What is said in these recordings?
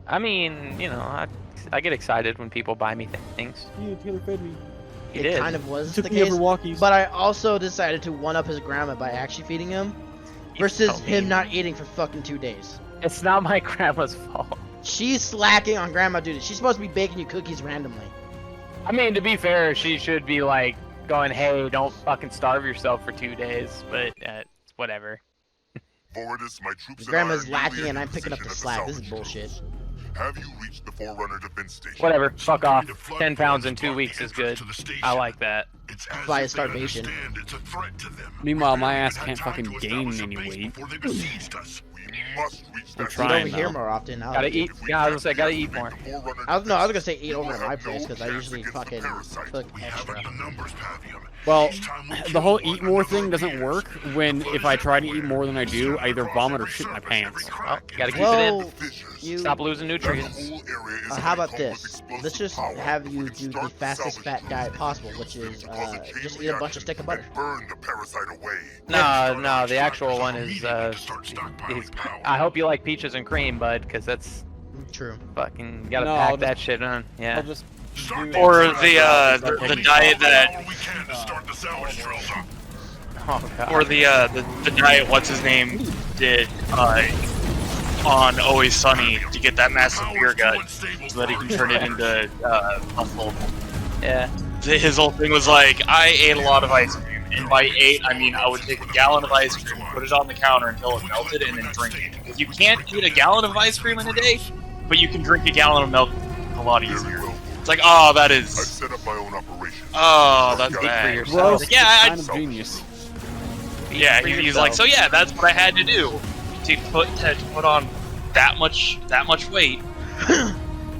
I mean, you know, I get excited when people buy me things. Yeah, Taylor fed me. He It did. kind of was Took the me over case, walkies. but I also decided to one-up his grandma by actually feeding him, versus so him mean. not eating for fucking 2 days. It's not my grandma's fault. She's slacking on grandma duty. She's supposed to be baking you cookies randomly. I mean, to be fair, she should be like going, "Hey, don't fucking starve yourself for 2 days." But whatever. Forwardus, my troops Grandma's and I are lacking nearly and in I'm picking up the position slack. at This is salvage bullshit. field. Have you reached the Forerunner defense station? Whatever. Fuck off. 10 pounds in 2 weeks is good. I like that. It's as By if they starvation. understand it's a threat to them. Meanwhile, my ass Had can't time fucking to gain establish a any base weight. before they besieged us. We must reach I'm that trying Eat over here now. more often. I Gotta like eat. it. Yeah, I was gonna say, gotta eat more. I was gonna say eat over at my place because I usually fucking cook extra. Well, the whole eat more thing doesn't work when if I try to eat more than I do, I either vomit or shit my pants. Well, gotta keep it Well, in. you. Stop losing nutrients. How about this? Let's just have you do the fastest fat diet possible, which is just eat a bunch of stick of butter. Burn the parasite away. No, the actual one is I hope you like peaches and cream, bud, because that's True. fucking gotta No, pack I'll that shit on. Yeah. I'll just do Or the diet that, Oh god. or the diet what's his name did on Always Sunny to get that massive beer gut so that he can turn it into muscle. Yeah. His whole thing was like, I ate a lot of ice cream, and by ate I mean I would take a gallon of ice cream, put it on the counter until it melted, and then drink it. Because you can't eat a gallon of ice cream in a day, but you can drink a gallon of milk a lot easier. It's like, oh, that I've is, set up my own operation. oh, that's for bad. yourself. Well, Like, yeah, kind of genius. Yeah, For he's like, so yourself. yeah, that's what I had to do to put on that much weight,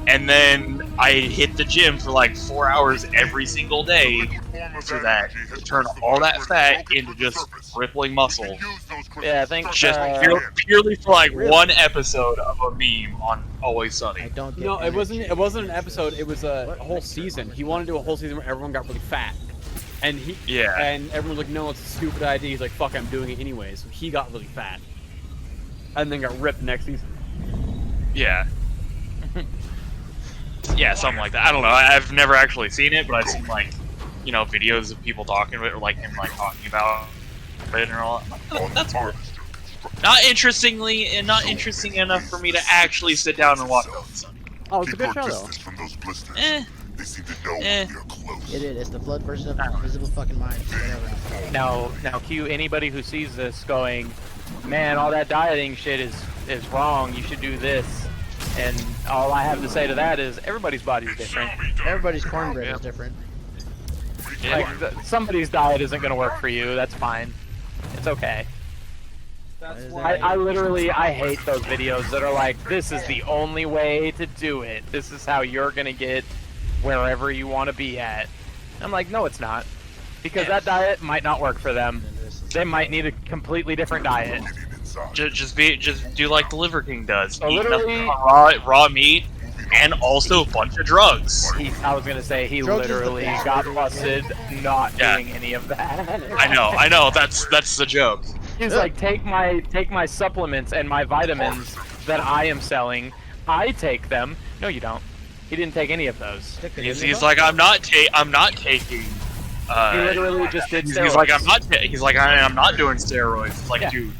and then I hit the gym for like 4 hours every single day so that to turn all that fat into just rippling muscle, Yeah, I think just purely for like one episode of a meme on Always Sunny. I don't get No, it wasn't. energy. It wasn't an episode. It was a whole season. He wanted to do a whole season where everyone got really fat, and and everyone was like, "No, it's a stupid idea." He's like, "Fuck, I'm doing it anyway." So he got really fat, and then got ripped next season. Yeah. Yeah, something like that. I don't know. I've never actually seen it, but I've seen like, you know, videos of people talking about it, or like him like talking about it and all. Oh, that's weird. Not interesting enough for me to actually sit down and watch Always Sunny. Oh, it's a Keep good our show though. distance from those blisters. Eh. They seem to know Eh. we are close. It is. It's the blood version of invisible fucking mind. Whatever. now cue anybody who sees this going, man, all that dieting shit is wrong. You should do this. And all I have to say to that is everybody's body's different. Everybody's cornbread is different. Like somebody's diet isn't gonna work for you. That's fine. It's okay. That's I literally hate those videos that are like, this is the only way to do it. This is how you're gonna get wherever you want to be at. I'm like, no, it's not, because that diet might not work for them. They might need a completely different diet. Just do like the Liver King does. So Eat literally- nothing but raw meat and also a bunch of drugs. I was gonna say he Drugs is the literally best got way to busted not Yeah. doing any of that. I know. That's the joke. He's like, take my supplements and my vitamins that I am selling. I take them. No, you don't. He didn't take any of those. He's like, I'm not taking. He literally just did steroids. He's like, I'm not doing steroids. It's like, Yeah. dude,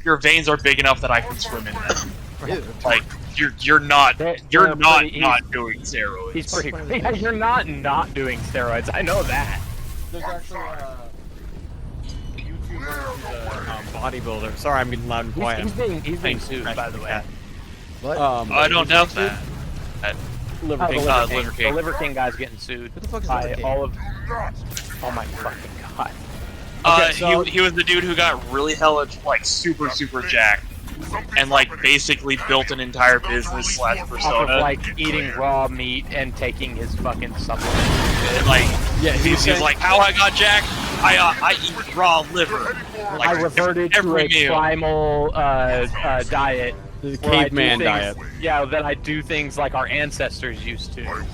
your veins are big enough that I can swim in them. Dude. Like, you're not They're not pretty- not doing steroids. He's pretty great. Yeah, you're not doing steroids. I know that. There's actually a YouTuber who's a bodybuilder. Sorry, I'm getting loud and quiet. He's being Thanks. sued, by the way. What? I don't doubt that. Liver Oh, King. the Liver King. The Liver King guy's getting sued Who the fuck is by Liver King? all of. Oh my fucking god. Okay, so- he was the dude who got really hella like super jacked, and like basically built an entire business / Off of persona. like eating raw meat and taking his fucking supplements. And, like, Yeah, he's like, how I got jacked? I eat raw liver. Like, I reverted to every a meal. primal diet. The where I do caveman things- diet. Yeah, that I do things like our ancestors used to.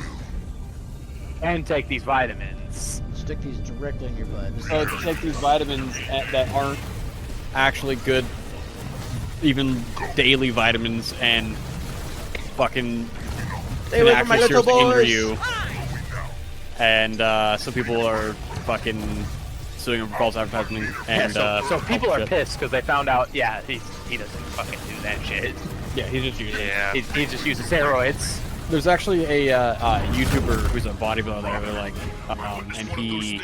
And take these vitamins. Stick these directly in your butt. So take these vitamins that aren't actually good, even daily vitamins, and fucking Stay away from my little injure boys. you. And some people are fucking suing him for false advertising. And so people are shit. pissed because they found out. Yeah, he doesn't fucking do that shit. Yeah, he's just using. Yeah. He just uses steroids. There's actually a YouTuber who's a bodybuilder that I really like, and he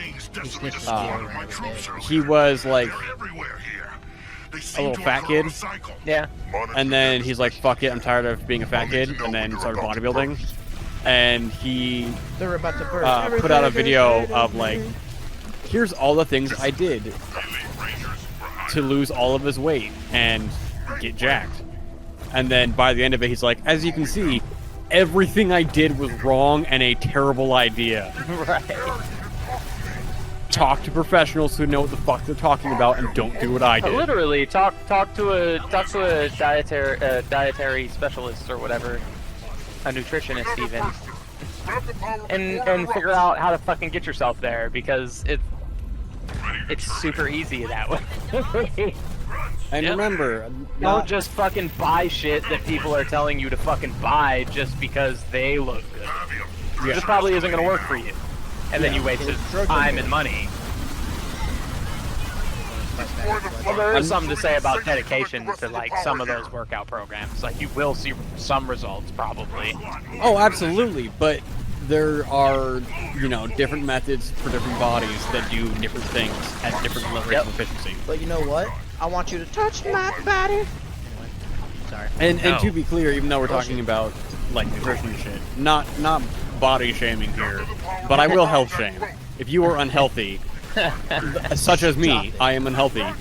was like a little fat kid. Yeah. And then he's like, fuck it, I'm tired of being a fat kid, and then started bodybuilding. And he They're about to burst. put out a video of like, here's all the things I did to lose all of his weight and get jacked. And then by the end of it, he's like, as you can see, everything I did was wrong and a terrible idea. Right. Talk to professionals who know what the fuck they're talking about and don't do what I did. Literally, talk to a dietary specialist or whatever, a nutritionist even, and figure out how to fucking get yourself there, because it's super easy that way. And remember, Don't just fucking buy shit that people are telling you to fucking buy just because they look good. This probably isn't gonna work for you, and then you wasted time and money. Well, there is something to say about dedication to like some of those workout programs. Like you will see some results probably. oh, absolutely, but there are, you know, different methods for different bodies that do different things at different rates of efficiency. But you know what? I want you to touch my body. Anyway, sorry. And to be clear, even though we're talking about like nutrition and shit, not body shaming here, but I will health shame. If you are unhealthy, such as me, I am unhealthy. Yeah,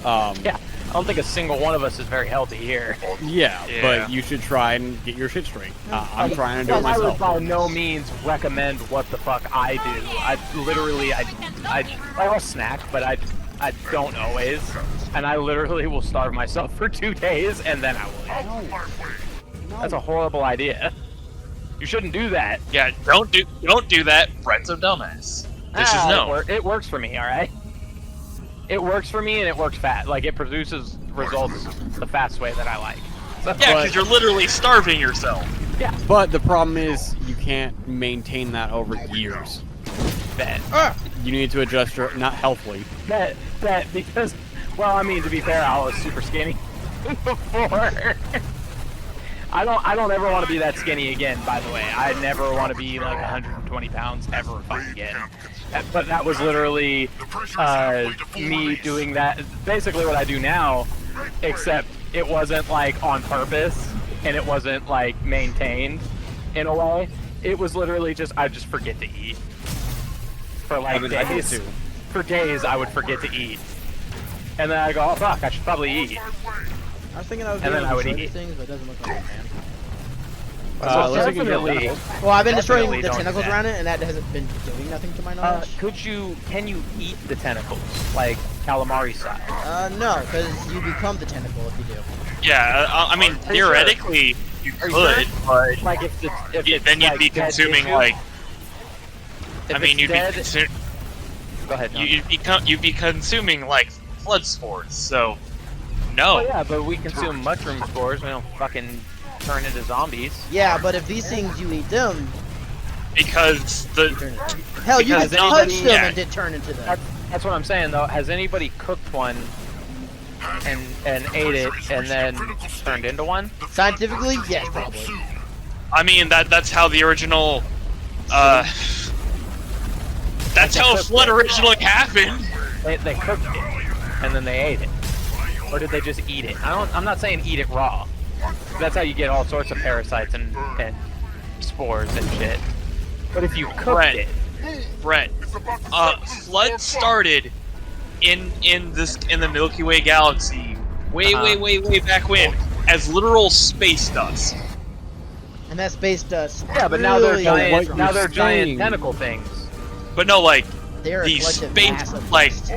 I don't think a single one of us is very healthy here. Yeah, but you should try and get your shit straight. I'm trying to do it I would myself. by no means recommend what the fuck I do. I'll snack, but I don't always, and I literally will starve myself for 2 days and then I will eat. That's a horrible idea. You shouldn't do that. Yeah, don't do that. Brett's a dumbass. This is no. It works for me, all right. It works for me, and it works fast. Like it produces results the fast way that I like. So, Yeah, because you're literally starving yourself. yeah. But the problem is you can't maintain that over years. Bet. You need to adjust your not healthily. Bet because, well, I mean, to be fair, I was super skinny before. I don't ever want to be that skinny again, by the way. I never want to be like 120 pounds ever if I again. But that was literally me doing that. Basically what I do now, except it wasn't like on purpose and it wasn't like maintained in a way. It was literally just, I just forget to eat. For like days. For days I would forget to eat. And then I go, oh fuck, I should probably eat. I was thinking I was And doing then I would certain eat. things, but it doesn't look like it, man. Let's take a definitely. Well, I've been destroying Definitely the don't do tentacles that. around it, and that hasn't been doing nothing to my knowledge. Can you eat the tentacles, like calamari style? No, because you become the tentacle if you do. Yeah, I mean, Are you theoretically, you Are you could, but Like if it's then you'd like be dead consuming tissue? like. If I mean, it's you'd dead, be Go ahead. No. you'd be consuming like blood spores. So, no. Oh yeah, but we consume mushroom spores. We don't fucking turn into zombies. Yeah, but if these things you eat them, Because you the turn into hell, you because can anybody- punch them yeah. and it turn into them. That's what I'm saying though. Has anybody cooked one and ate it and then turned into one? Scientifically, yes, probably. I mean that's how the original. That's how Flood originally happened. They cooked it and then they ate it, or did they just eat it? I'm not saying eat it raw. That's how you get all sorts of parasites and spores and shit. But if you cooked it, Brett, Flood started in the Milky Way galaxy way back when as literal space dust. And that space dust. yeah, but now they're really- giant. what Now you're they're giant saying- tentacle things. But no, like They're a the collective mass space, of like dust.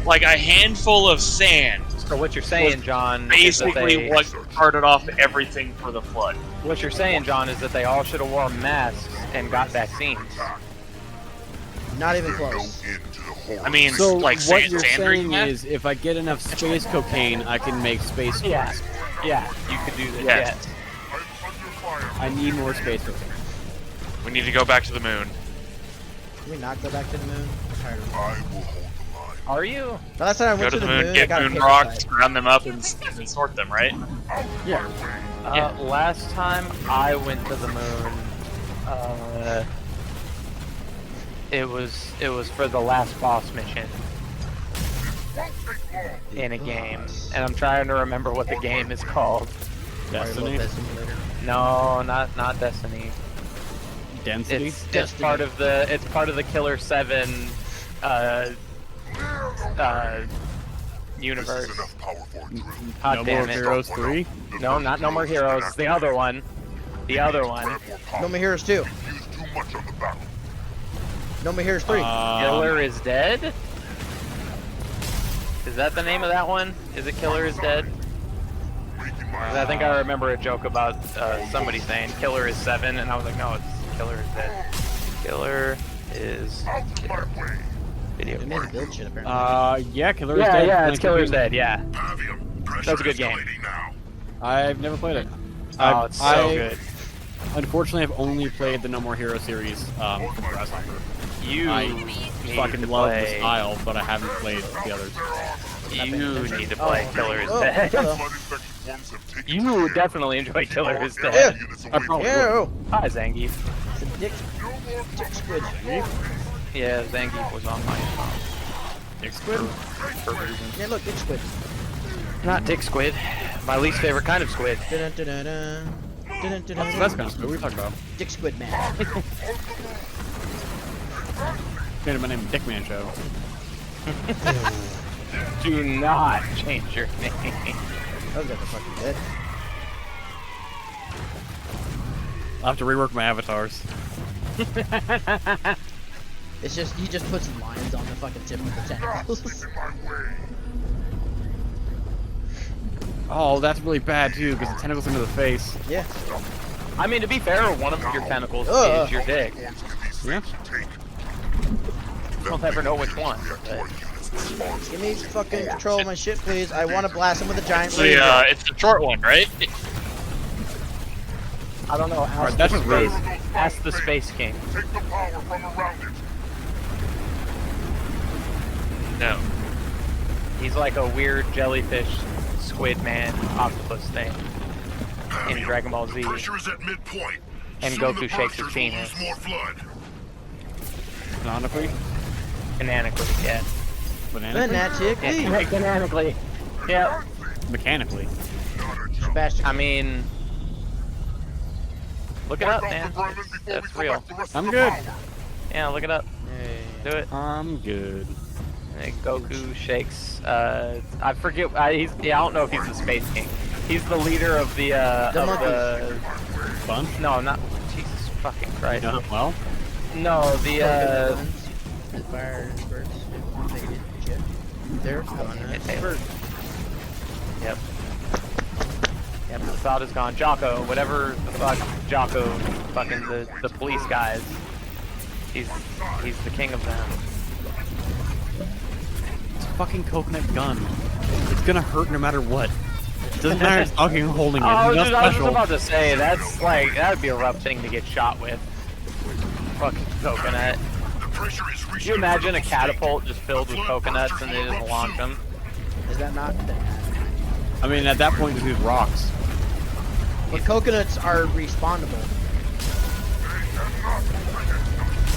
like a handful of sand. So what you're saying, John, is that Basically, what started off everything for the Flood. what you're saying, John, is that they all should have worn masks and got vaccines. Not even No close. end to the horror. I mean, So like what you're sand saying meth? is, if I get enough space cocaine, I can make space. Yeah, yeah, you could do this. Yes. Yeah. I need more space with it. We need to go back to the moon. Can we not go back to the moon? I'm tired of it. I will hold the line. Are you? The last time I Go went to the moon, I get got moon hit rocks, by- round them up, and sort them, right? Yeah. Yeah. Last time I went to the moon, it was for the last boss mission in a game, and I'm trying to remember what the game is called. Destiny. Mario Lopez Simulator. No, not Destiny. Density. It's Destiny. part of the Killer 7 universe. This is enough power for a drill. God No damn More it. Heroes 3. No, not No More Heroes. It's the other one. The other one. Grab more power. No More Heroes 2. Use too much on the battle. No More Heroes 3. Killer is Dead? Is that the name of that one? Is it Killer is Dead? 'Cause I think I remember a joke about somebody saying Killer is 7, and I was like, no, it's Killer is Dead. Killer is Out of my way. video. It made the build shit apparently. Yeah, Killer is Yeah, Dead. yeah, it's Killer is Dead, yeah. Pavium, pressure That's a good game. escalating now. I've never played it. Oh, it's so I- good. Unfortunately, I've only played the No More Heroes series from Grasshopper. You I need fucking to love the play. style, but I haven't played the others. You need to play Oh, Killer is oh, Dead. hello. Flood-infected ones have taken You care. definitely enjoy Killer is Yeah. Dead. Units I away probably from Ew. Hi, Zangief. It's a dick squid. Yeah, Zangief was on my phone. Dick Squid? For reasons. Yeah, look, dick squid. Not Dick Squid. My least favorite kind of squid. Dun-dun-dun-dun-dun. Dun-dun-dun-dun-dun. That's kind of squid. What are you talking about? Dick Squid Man. Made my name Dickman Show. Do not change your name. That was the fucking dead. I'll have to rework my avatars. It's just, he just puts lines on the fucking tip of the tentacles. Oh, that's really bad too, because the tentacles into the face. Yeah. I mean, to be fair, one of your tentacles Ugh. is your dick. Yeah. We'll never know which one. but- Give me fucking control of my shit, please. I want to blast him with a giant So, laser. it's the short one, right? I don't know. Ask, that's the just rude. space, ask the Space King. Take the power from around it. No. He's like a weird jellyfish, squid man, octopus thing in Dragon Ball Z. Pressure is at midpoint. And Soon Goku the shakes his monsters will penis. lose more blood. Canonically? Canonically, yeah. Bananically? Fanatically. Canonically. Yeah. Mechanically. Sebastian. I mean, look it up, man. That's real. I'm good. Yeah, look it up. Do it. I'm good. And Goku shakes. I forget. I don't know if he's the Space King. He's the leader of the Fun? No, not Jesus fucking Christ. No, well, No, the Fire birds. They're gone. Taylor. Yep. Yep. The thought is gone. Jocko, whatever the fuck, Jocko, fucking the police guys. He's the king of them. it's a fucking coconut gun. It's gonna hurt no matter what. It doesn't matter if fucking holding it. I It's was not just special. about to say that's like that would be a rough thing to get shot with. Fucking coconut. The pressure is Could reaching you imagine a critical state. catapult just filled with coconuts and they just launch them? Is that not? I mean, at that point, just use rocks. But coconuts are respawnable.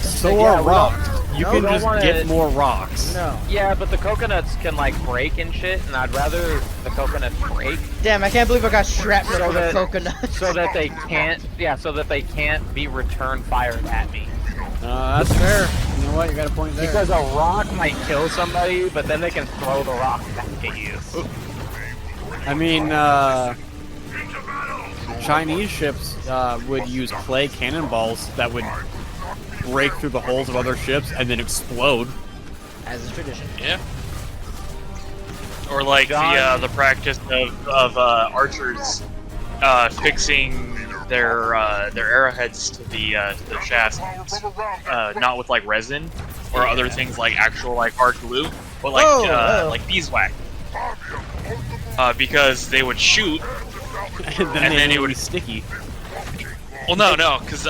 So Yeah, are we don't- rocks. You no, can we just don't wanna- get more rocks. No. Yeah, but the coconuts can like break and shit, and I'd rather the coconuts break Damn, I can't believe I got shrapnel So from a that- coconut. so that they can't. Yeah, so that they can't be return fired at me. That's fair. You know what? You got a point there. Because a rock might kill somebody, but then they can throw the rock back at you. I mean, Chinese ships would use clay cannonballs that would break through the hulls of other ships and then explode. As is tradition. Yeah. Or like the practice of archers fixing their arrowheads to the shafts, not with like resin or other things like actual like hard glue, but like like beeswax. Because they would shoot And then it would be sticky. Well, no, because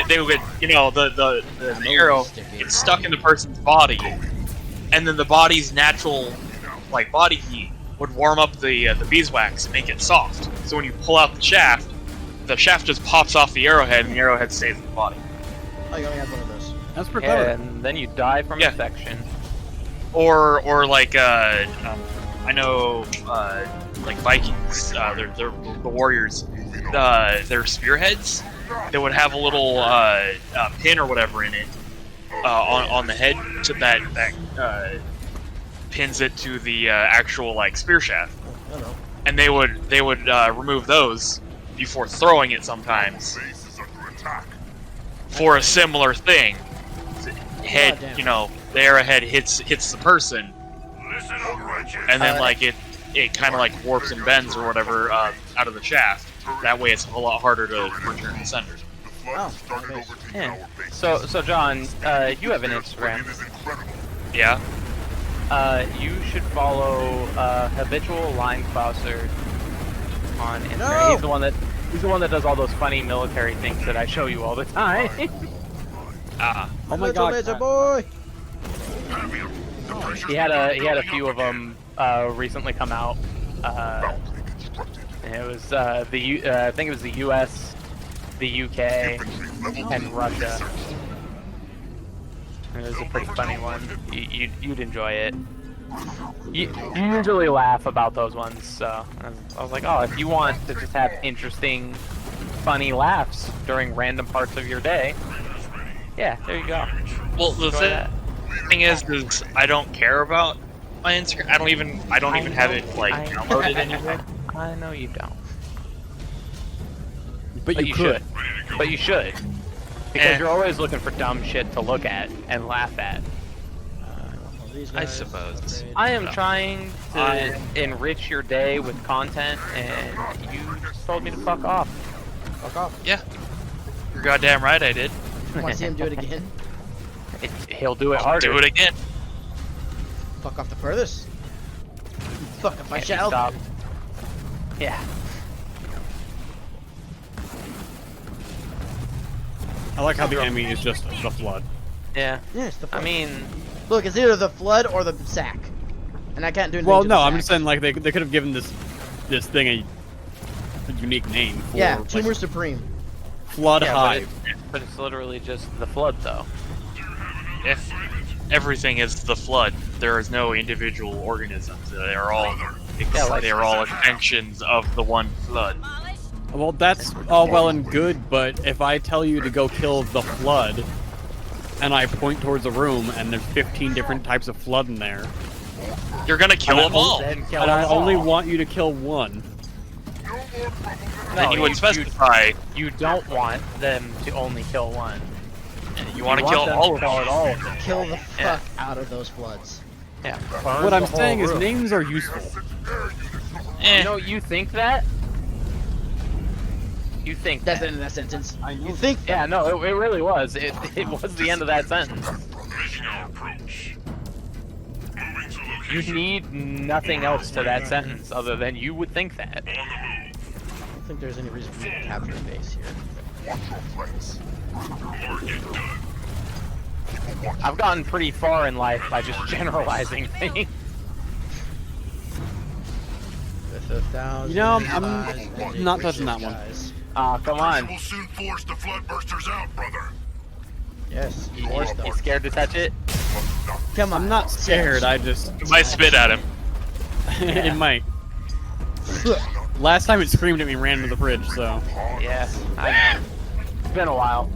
they would, you know, the arrow gets stuck in the person's body, and then the body's natural, like, body heat would warm up the beeswax and make it soft. So when you pull out the shaft just pops off the arrowhead, and the arrowhead stays in the body. Oh, you only have one of those. That's pretty clever. And then you die from infection. Or like I know like Vikings, they're the warriors. Their spearheads, they would have a little pin or whatever in it on the head that pins it to the actual like spear shaft. Oh, And they would remove those before throwing it sometimes Base is under attack. for a similar thing. Head, Goddamn. you know, the arrowhead hits the person, Listen up, wretched. and then like it kind of like warps and bends or whatever out of the shaft. That way, it's a lot harder to return to sender. The flood has started nice. overtaking Yeah. our base. So John, you have an It Instagram. is incredible. Yeah. You should follow Habitual Line Clouser on Instagram. No! He's the one that does all those funny military things that I show you all the time. Oh my Little god. laser boy. The pressure he had a few of them recently come out. It was I think it was the U.S., the UK, and Russia. It was a pretty funny one. You'd enjoy it. You usually laugh about those ones, so I was like, oh, if you want to just have interesting, funny laughs during random parts of your day, yeah, there you go. Well, the Enjoy that. thing is I don't care about my Instagram. I don't even have it like downloaded anywhere. I know you don't. But you could. should. But you should. Because you're always looking for dumb shit to look at and laugh at. I suppose. I am trying to enrich your day with content, and you just told me to fuck off. Fuck off. Yeah. You're goddamn right, I did. Want to see him do it again? He'll do it harder. Do it again. Fuck off the furthest. Fuck if I Can't be shall. stopped. Yeah. I like how the enemy is just the flood. Yeah. Yeah, it's the I flood. mean, Look, it's either the flood or the sack. And I can't do anything Well, to no, the I'm sack. just saying like they could have given this thing a unique name. For, Yeah, like, Tumor Supreme. Flood yeah, Hive. but it's literally just the flood, though. If everything is the flood, there is no individual organisms. They are all they are all extensions of the one flood. Well, that's all well and good, but if I tell you to go kill the flood, and I point towards a room, and there's 15 different types of flood in there, You're gonna kill them all. Then kill and I them all. only want you to kill one. Then you would specify You don't want them to only kill one. you want to want kill them all to of kill them. it all of them. Kill the Yeah. fuck out of those floods. Yeah. What I'm saying is names are useful. Eh. You think that? You think That's the that? end of that sentence. I know. You think Yeah, no, it really was. It was the end of that sentence. You need nothing else to that sentence other than you would think that. I don't think there's any reason for me to capture a base here. I've gotten pretty far in life by just generalizing things. With 1,000 You know, I'm lives and not a touching that wicked one. guys. Aw, come on. We'll soon force the floodbursters out, brother. Yes, You force them. scared to touch it? Come on. I'm not scared, I just... You might spit at him. it might. Last time it screamed at me and ran to the fridge, so... Yeah, I know. It's been a while.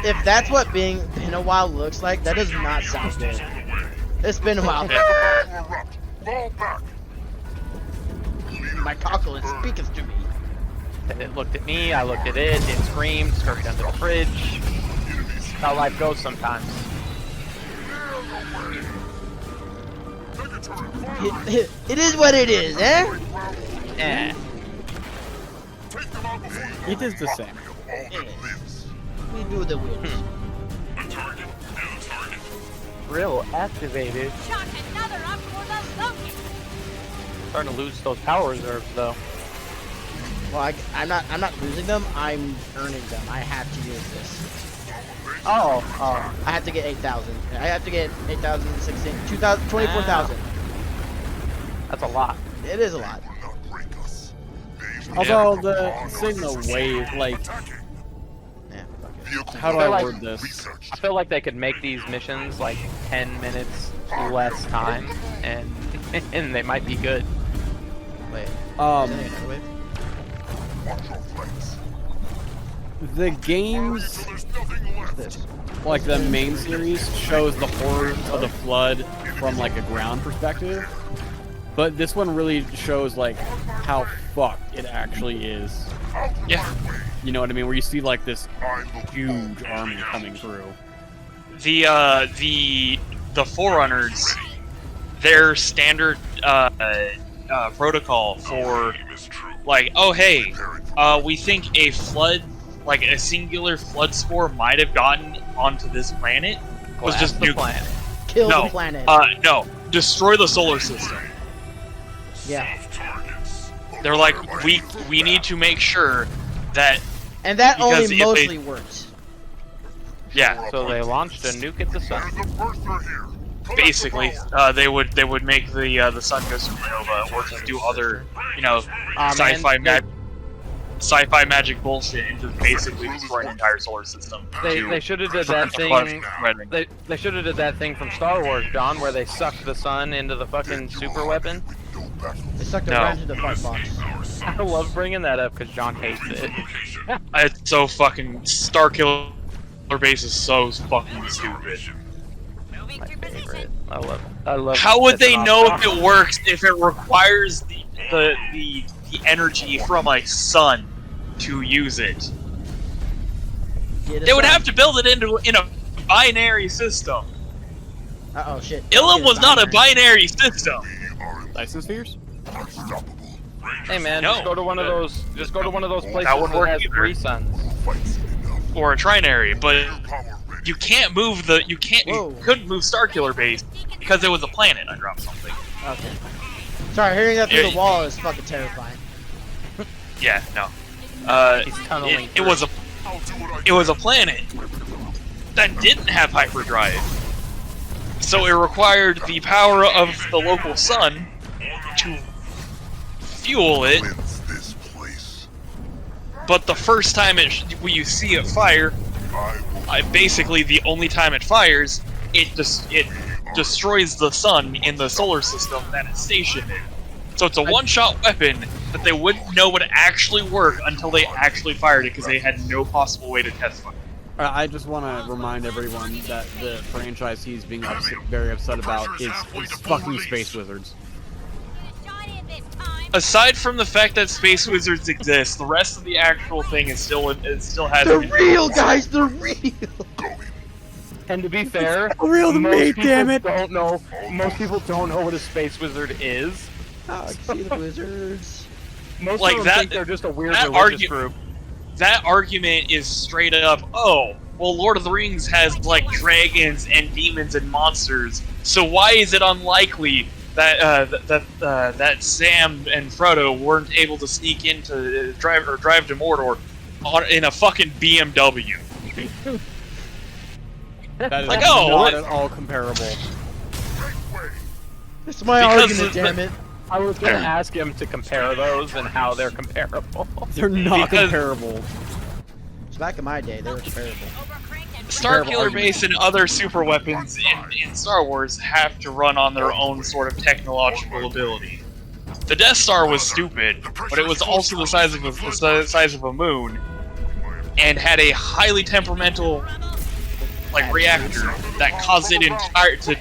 If that's what being in a while looks like, that does not sound good. It's been a while. Fall back. My cockle speaketh to me. It looked at me, I looked at it screamed, scurried under the fridge. That's how life goes sometimes. It is what it is, eh? Eh. It is the same. We do the wins. Drill activated. Shot another up for the Loki. Starting to lose those power reserves though. Well, I'm not losing them. I'm earning them. I have to use this. Oh. I have to get 8,000. I have to get 8,000, 16, 2,000, 24,000. That's a lot. It is a lot. Although the wave, like, Yeah. how do I word this? I feel like they could make these missions like 10 minutes less time, and and they might be good. Wait. Is there another wave? The games, What's this? like the main series, shows the horrors of the flood from like a ground perspective, but this one really shows like how fucked it actually is. Yeah. You know what I mean? Where you see like this huge army coming through. The Forerunners, their standard protocol for like, oh hey, we think a flood, like a singular flood spore might have gotten onto this planet, was Blast just the nuke. planet. Kill No, the planet. No, destroy the solar system. Yeah. They're like, we need to make sure that, And that because only if they- mostly worked. yeah, So they launched a nuke at the sun. basically, they would make the sun go supernova, or just do other, you know, sci-fi magic bullshit, and just basically destroy an entire solar system. They should have did that thing. They should have did that thing from Star Wars, John, where they sucked the sun into the fucking super weapon. They sucked it No. right into the fart box. I love bringing that up because John hates it. It's so fucking Starkiller Base is so fucking stupid. My favorite. I love. How would they pissing know off if it works if it requires the energy from a sun to use it? Get They would sun. have to build it in a binary system. Uh-oh, shit. Ilum Get was not a binary system. Dyson spheres? Hey man, No. just go to one of those. Just go to one of those places That wouldn't work has either. 3 suns. Or a trinary, but you can't move Whoa. you couldn't move Starkiller Base because it was a planet. I dropped something. Okay. Sorry, hearing that through Yeah, the wall is fucking terrifying. Yeah, no. He's tunneling It was a planet that didn't have hyperdrive. So it required the power of the local sun to fuel it. But the first time when you see it fire, basically the only time it fires, it destroys the sun in the solar system that it's stationed in. So it's a one-shot weapon that they wouldn't know would actually work until they actually fired it because they had no possible way to test it. I just want to remind everyone that the franchise he's being very upset about is fucking Space Wizards. Aside from the fact that Space Wizards exist, the rest of the actual thing is still has. They're real, guys! They're real! And to be fair, Real to most me, people damn it! don't know. Most people don't know what a space wizard is. Oh, I see the wizards. Most Like of them that- think they're just a weird that religious group. That argument is straight up, oh, well, Lord of the Rings has, like, dragons and demons and monsters, so why is it unlikely that that Sam and Frodo weren't able to sneak into drive to Mordor in a fucking BMW? That is Like, not at all comparable. It's my Because argument, damn it. I was gonna ask him to compare those and how they're comparable. They're not Because- comparable. Back in my day, they were comparable. Starkiller Base and other super weapons in Star Wars have to run on their own sort of technological ability. The Death Star was stupid, but it was also the size of a moon, and had a highly temperamental reactor that caused it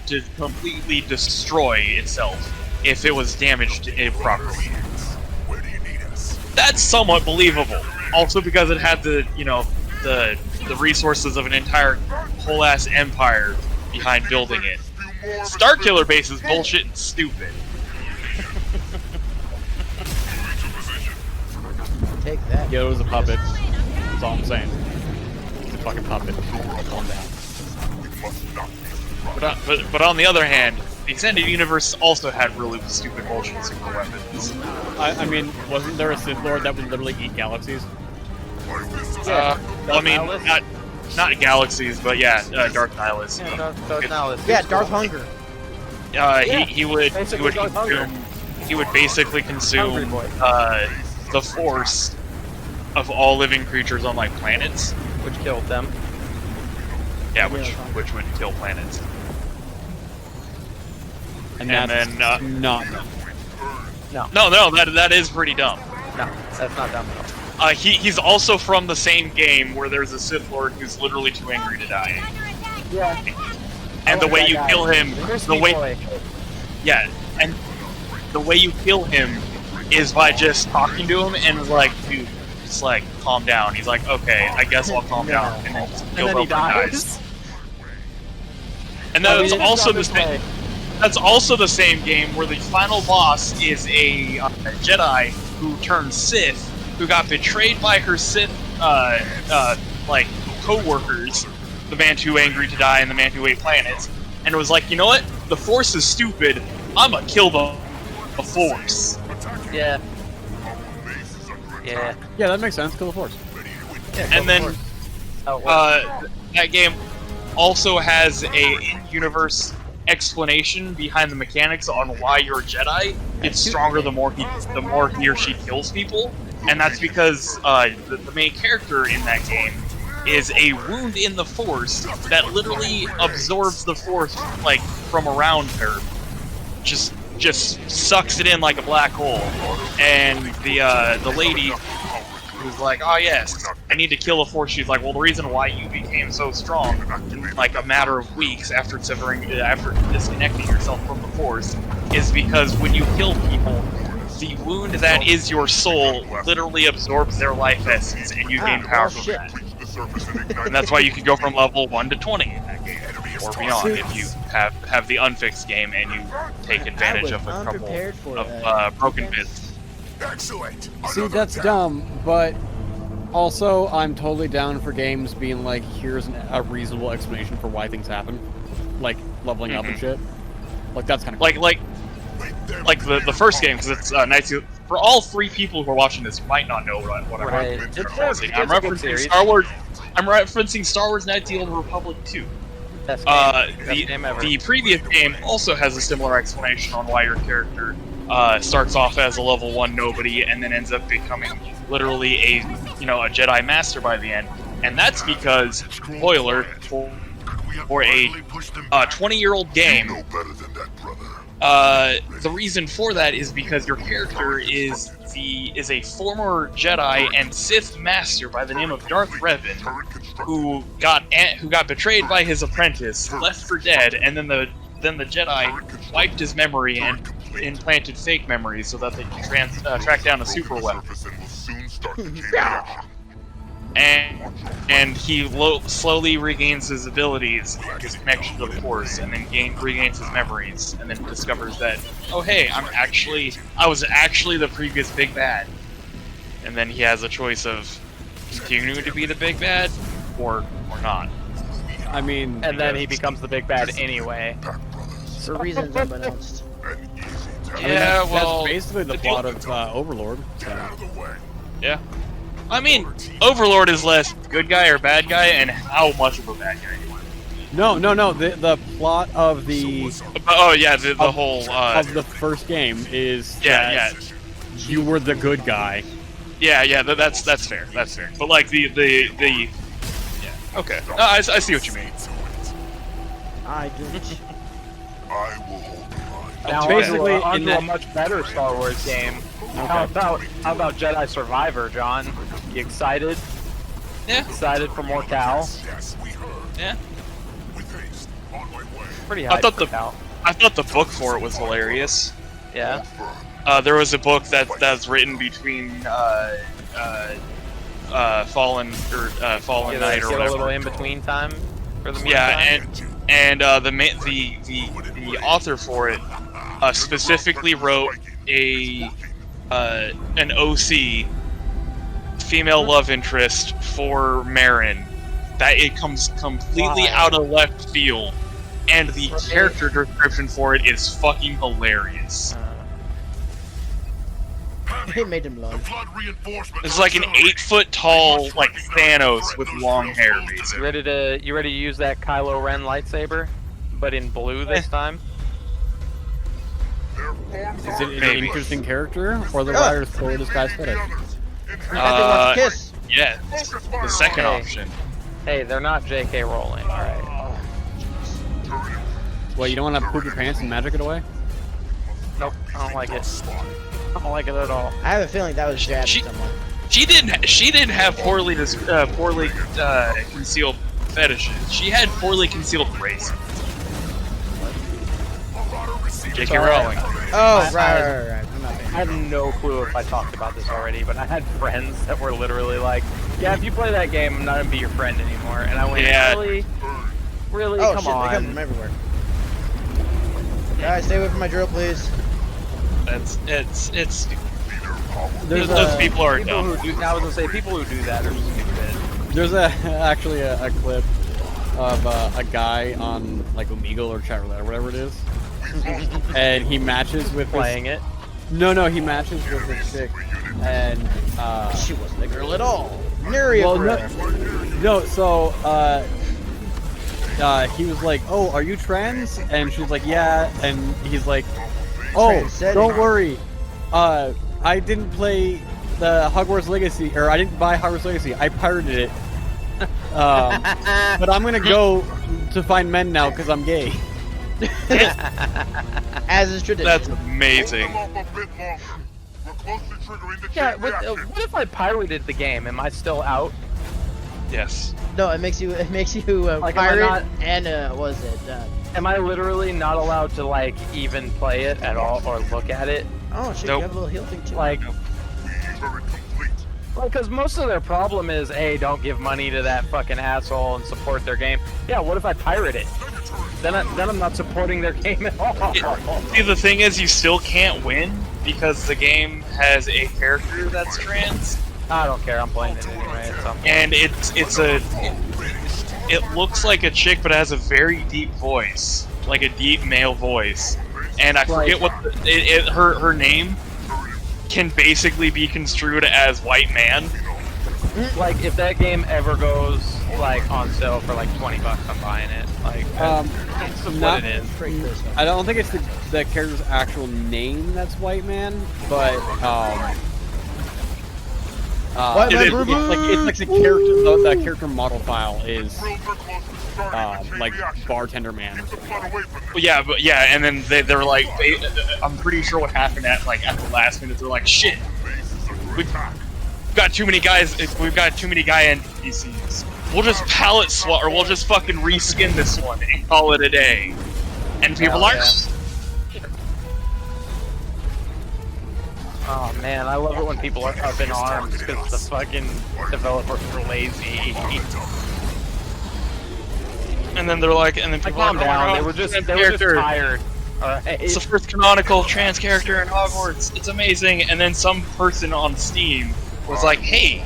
to completely destroy itself if it was damaged improperly. That's somewhat believable. Also because it had the resources of an entire whole ass empire behind building it. Starkiller Base is bullshit and stupid. Take that. Yoda's a puppet. That's all I'm saying. He's a fucking puppet. Calm down. But on the other hand, the extended universe also had really stupid bullshit super weapons. I mean, wasn't there a Sith Lord that would literally eat galaxies? I mean, not galaxies, but yeah, Darth Nihilus. Yeah, Darth Nihilus. Yeah, Darth Hunger. He would basically consume the force of all living creatures on like planets, Which killed them. yeah, which would kill planets. And And that's then not dumb. no, that is pretty dumb. No, that's not dumb at all. He's also from the same game where there's a Sith Lord who's literally too angry to die. Yeah. And the way you kill him, and the way you kill him is by just talking to him and like, dude, just like calm down. He's like, okay, I guess I'll calm down, and then And then he dies. And that's also the same. That's also the same game where the final boss is a Jedi who turned Sith, who got betrayed by her Sith, like co-workers, the man too angry to die and the man who ate planets, and it was like, you know what? The Force is stupid. I'ma kill the Force. Yeah. Yeah. Yeah, that makes sense. Kill the Force. And then that game also has a in-universe explanation behind the mechanics on why you're a Jedi. It's stronger the more he or she kills people, and that's because the main character in that game is a wound in the Force that literally absorbs the Force like from around her, just sucks it in like a black hole. And the lady who's like, oh yes, I need to kill the Force. She's like, well, the reason why you became so strong in like a matter of weeks after disconnecting yourself from the Force is because when you kill people, the wound that is your soul literally absorbs their life essence, and you gain power from that. And that's why you can go from level 1 to 20 in that game, or beyond, if you have the unfixed game and you take advantage of a couple of broken bits. Excellent. See, that's dumb, but also I'm totally down for games being like, here's a reasonable explanation for why things happen, like leveling up and shit. Like that's kind of cool. like the first game, because it's nice to, for all 3 people who are watching this might not know what I'm Right. referencing. I'm referencing Star Wars. I'm referencing Star Wars: Knights of the Old Republic 2. Best game ever. The previous game also has a similar explanation on why your character starts off as a level 1 nobody and then ends up becoming literally a Jedi Master by the end, and that's because, spoiler, for a 20-year-old game, the reason for that is because your character is a former Jedi and Sith Master by the name of Darth Revan, who got betrayed by his apprentice, left for dead, and then the Jedi wiped his memory and implanted fake memories so that they can track down a super weapon. And he slowly regains his abilities, his connection to the Force, and then regains his memories, and then discovers that, oh hey, I was actually the previous big bad. And then he has a choice of continuing to be the big bad, or not. I mean, And then he becomes the big bad anyway. For reasons unbeknownst. Yeah, well, that's basically the plot of Overlord. So. Yeah. I mean, Overlord is less good guy or bad guy, and how much of a bad guy you are. No. The plot of the the whole of the first game is yeah. You were the good guy. Yeah. That's fair. That's fair. But like the yeah. Okay. No, I see what you mean. I do. I will hold the line. Now Basically, onto a much better Star Wars game. How about Jedi Survivor, John? You excited? Yeah. Excited for more Cal? Yeah. With haste, on my way. Pretty high for Cal. I thought the book for it was hilarious. Yeah. There was a book that's written between Fallen Knight or Get whatever. a little in between time for the Yeah, and the author for it specifically wrote an OC female love interest for Marin that it comes completely out of left field and the character description for it is fucking hilarious. It made him love. It's like an 8-foot tall, like Thanos with long hair, basically. You ready to use that Kylo Ren lightsaber, but in blue this time? Is it an interesting character, or the writers told this guy's fetish? Wants to kiss. Yeah, the second option. Hey, they're not J.K. Rowling, alright? Well, you don't want to poop your pants and magic it away? Nope, I don't like it. I don't like it at all. I have a feeling that was jabbing someone. She didn't have poorly concealed fetishes. She had poorly concealed race. J.K. Rowling. Oh, right. I'm not I have no clue if I talked about this already, but I had friends that were literally like, "Yeah, if you play that game, I'm not gonna be your friend anymore." And I went, Yeah. "Really? Oh, Come shit, on!" they come from everywhere. Guys, stay away from my drill, please. It's There's those people are People dumb. who do, I was gonna say people who do that are stupid. There's actually a clip of a guy on like Omegle or chat roulette or whatever it is, and he matches with Playing it. No, he matches with this chick, and She wasn't a girl at all. Nary a well, girl. no, so he was like, "Oh, are you trans?" And she's like, "Yeah," and he's like, "Oh, Transcending. don't worry, I didn't play the Hogwarts Legacy, or I didn't buy Hogwarts Legacy. I pirated it, but I'm gonna go to find men now because I'm gay." As is tradition. That's amazing. Yeah, what if I pirated the game? Am I still out? Yes. No, it makes you Like, am I pirate not- and what is it? Am I literally not allowed to like even play it at all or look at it? Oh shit, Nope. you have a little heal thing too. Like, because most of their problem is, hey, don't give money to that fucking asshole and support their game. Yeah, what if I pirate it? Then I'm not supporting their game at all. See, the thing is, you still can't win because the game has a character that's trans, I don't care. I'm playing it anyway. At some point. and it looks like a chick, but it has a very deep voice, like a deep male voice. And I forget what her name can basically be construed as white man. Like, if that game ever goes like on sale for like $20, I'm buying it. Like, it's just what it is. I don't think it's the character's actual name that's White Man, but White Man, it's like the character. The character model file is like bartender man. Yeah, but yeah, and then they're like, I'm pretty sure what happened at the last minute. They're like, shit, we've got too many guys. We've got too many guy NPCs. We'll just palette swap, or we'll just fucking reskin this one and call it a day. And people are like, oh man, I love it when people are up in arms because the fucking developers are lazy. and then they're like, and then Like, people are calm like, down. oh, They were just character. tired. Alright. It's the first canonical trans character in Hogwarts. It's amazing. And then some person on Steam was like, hey,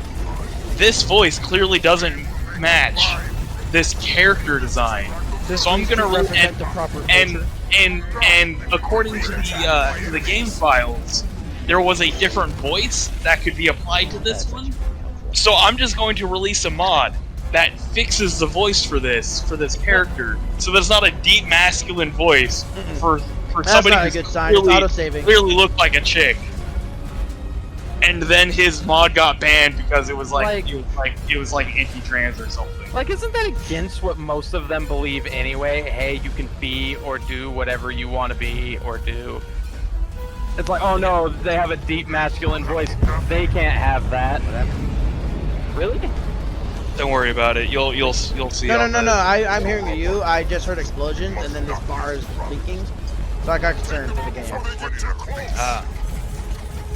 this voice clearly doesn't match this character design. So I'm gonna represent the proper culture. and according to the game files, there was a different voice that could be applied to this one. So I'm just going to release a mod that fixes the voice for this character, so there's not a deep masculine voice for That's somebody not a who's good sign. It's auto-saving. clearly looked like a chick. And then his mod got banned because it was like anti-trans or something. Like, isn't that against what most of them believe anyway? Hey, you can be or do whatever you want to be or do. It's like, oh no, they have a deep masculine voice. They can't have that. Really? Don't worry about it. You'll see. No. I'm hearing you. I just heard explosions, and then this bar is leaking. So I got concerned for the game.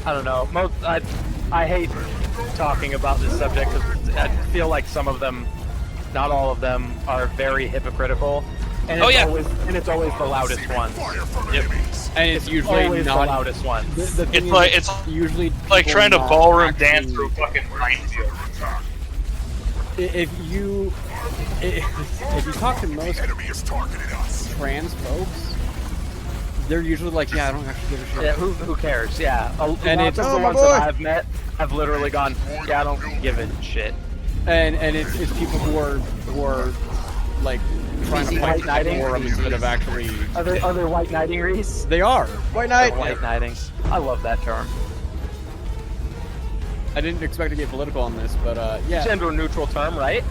I don't know. I hate talking about this subject because I feel like some of them, not all of them, are very hypocritical. And it's always the loudest ones. Yep. And it's usually Always not the loudest ones. The thing It's is, usually like people trying to not ballroom actually- dance through fucking minefield. if you talk to most Enemy is targeting us. trans folks, they're usually like, yeah, I don't actually give a shit. Yeah, who cares? Yeah, lots And of it's- the Oh, my ones boy. that I've met have literally gone, yeah, I don't give a shit. And it's people who are like trying to fight White knighting? for them instead of actually. Are they white knighting, Reese? They are. White Knight. White knighting. I love that term. I didn't expect to get political on this, but yeah. Gender neutral term, right?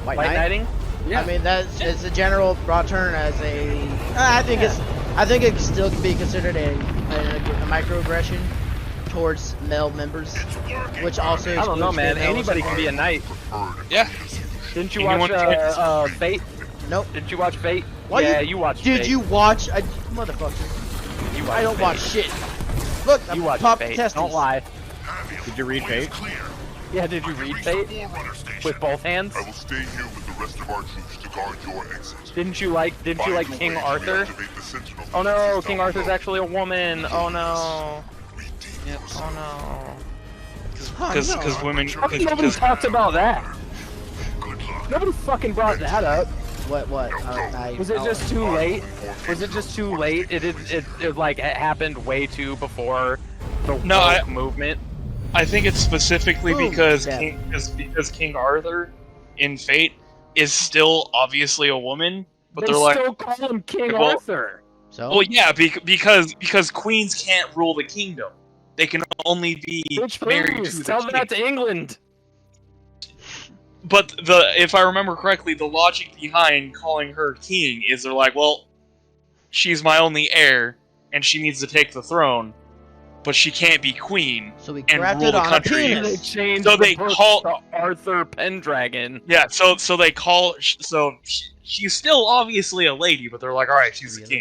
White White Knight. knighting. Yeah. I mean, that's it's a general broad term as a. I think it still can be considered a microaggression towards male members, which also. I don't know, excludes man. females. Anybody can be a knight. Yeah. Didn't you Anyone watch Fate? Nope. Didn't you watch Fate? Why yeah, you watched Fate. Did you watch? Motherfucker. You I don't Fate. watch shit. Look, I You watched popped Fate. testes. Don't lie. Did you read Fate? Yeah, did you read Fate? With both hands? I will stay here with the rest of our troops to guard your exit. Didn't you like King Arthur? Oh no, King Arthur's actually a woman. Oh no. Oh no. Because women. How come nobody talked about that? Nobody fucking brought that up. What? Was it just too late? Was it just too late? It like it happened way too before the woke movement. I think it's specifically Boom. because Yeah. because King Arthur in Fate is still obviously a woman, but They they're like, still call him King well- Arthur. So. well, yeah, because queens can't rule the kingdom; they can only be Bitch, married please, to tell the that king. to England. But if I remember correctly, the logic behind calling her king is they're like, well, she's my only heir, and she needs to take the throne, but she can't be queen. So we and grafted rule the on a country. They penis. changed So the they book call- to Arthur Pendragon. Yeah, so they call she's still obviously a lady, but they're like, all right, she's a king.